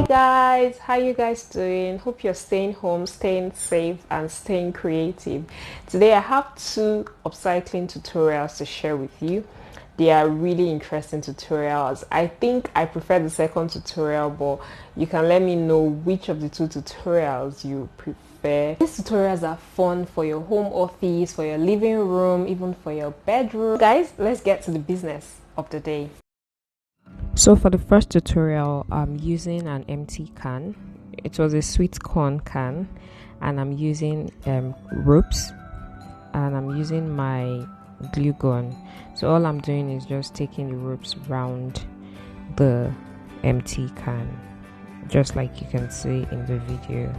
Guys, how you guys doing? Hope you're staying home, staying safe and staying creative. Today I have two upcycling tutorials to share with you. They are really interesting tutorials. I think I prefer the second tutorial, but you can let me know which of the two tutorials you prefer. These tutorials are fun for your home office, for your living room, even for your bedroom. Guys, let's get to the business of the day. So for the first tutorial, I'm using an empty can. It was a sweet corn can, and I'm using ropes, and I'm using my glue gun. So all I'm doing is just taking the ropes around the empty can, just like you can see in the video.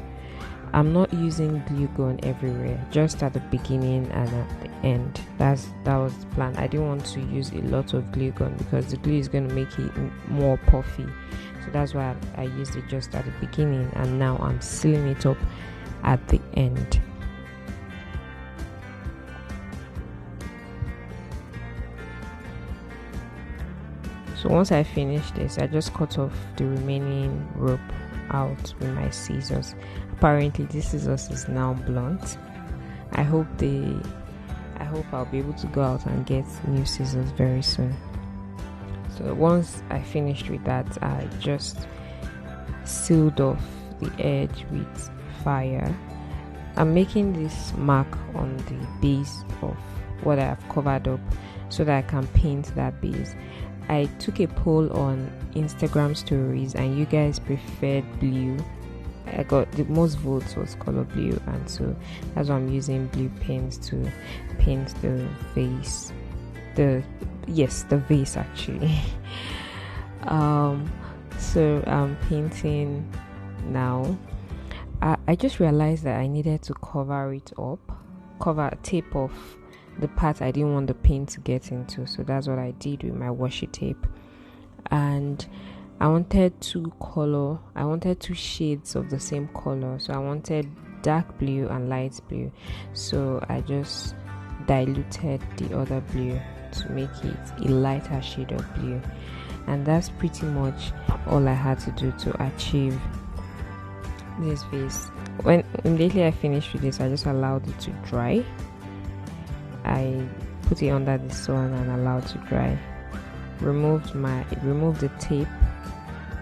I'm not using glue gun everywhere, just at the beginning and at the end. That was the plan. I didn't want to use a lot of glue gun because the glue is going to make it more puffy. So that's why I used it just at the beginning, and now I'm sealing it up at the end. So once I finish this, I just cut off the remaining rope out with my scissors. Apparently this scissors is now blunt. I hope I'll be able to go out and get new scissors very soon. So once I finished with that, I just sealed off the edge with fire. I'm making this mark on the base of what I have covered up so that I can paint that base. I took a poll on Instagram stories and you guys preferred blue. I got the most votes was color blue, and so that's why I'm using blue paints to paint the vase. The vase actually. So I'm painting now. I just realized that I needed to tape off the part I didn't want the paint to get into, so that's what I did with my washi tape. And I wanted two shades of the same color, so I wanted dark blue and light blue, so I just diluted the other blue to make it a lighter shade of blue. And that's pretty much all I had to do to achieve this vase. When immediately I finished with this, I just allowed it to dry. I put it under the sun and allowed to dry. Removed the tape,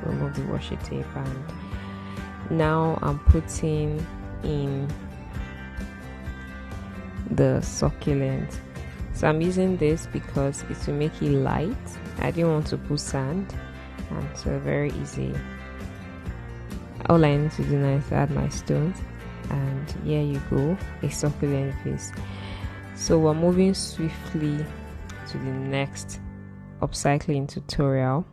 removed the washi tape, and now I'm putting in the succulent. So I'm using this because it will make it light. I didn't want to put sand, and so very easy. All I need to do now is add my stones, and here you go, a succulent vase. So we're moving swiftly to the next upcycling tutorial.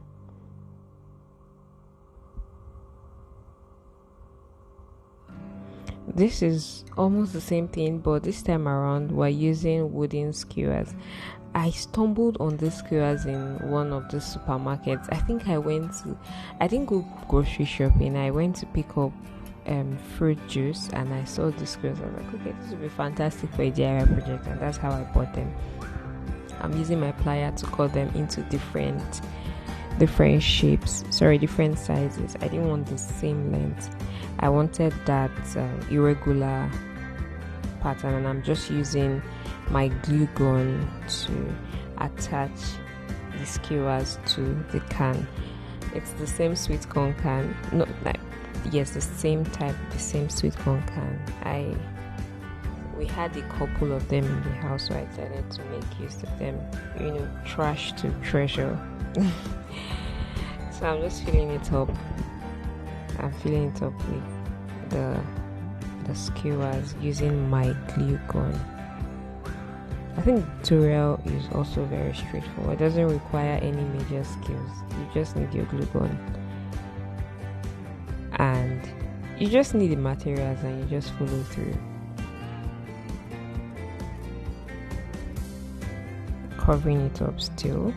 This is almost the same thing, but this time around we're using wooden skewers. I stumbled on these skewers in one of the supermarkets. I didn't go grocery shopping. I went to pick up fruit juice, and I saw the skewers. I was like, okay, this would be fantastic for a DIY project, and that's how I bought them. I'm using my plier to cut them into different shapes, different sizes. I didn't want the same length. I wanted that irregular pattern, and I'm just using my glue gun to attach the skewers to the can. It's the same sweet corn can. Yes, the same type, the same sweet corn can. We had a couple of them in the house, so I decided to make use of them. Trash to treasure. So I'm just filling it up. I'm filling it up with the skewers using my glue gun. I think the tutorial is also very straightforward. It doesn't require any major skills. You just need your glue gun, and you just need the materials, and you just follow through. Covering it up still,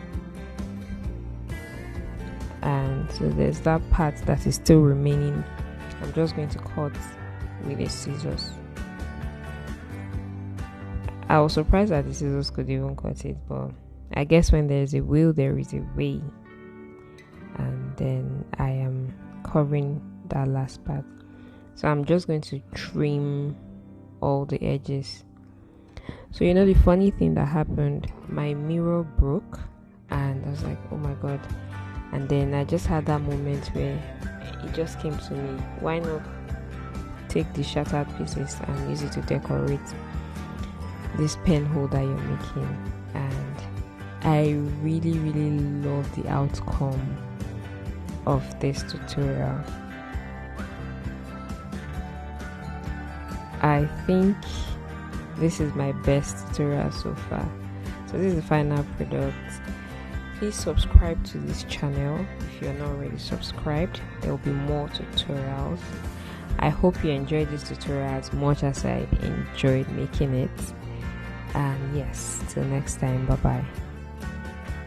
and so there's that part that is still remaining. I'm just going to cut with the scissors. I was surprised that the scissors could even cut it, but I guess when there's a will, there is a way. And then I am covering that last part. So I'm just going to trim all the edges. So you know, the funny thing that happened, my mirror broke and I was like, oh my god. And then I just had that moment where it just came to me, why not take the shattered pieces and use it to decorate this pen holder you're making. And I really love the outcome of this tutorial. I think this is my best tutorial so far. So this is the final product. Please subscribe to this channel if you're not already subscribed. There will be more tutorials. I hope you enjoyed this tutorial as much as I enjoyed making it. And yes, till next time, bye bye.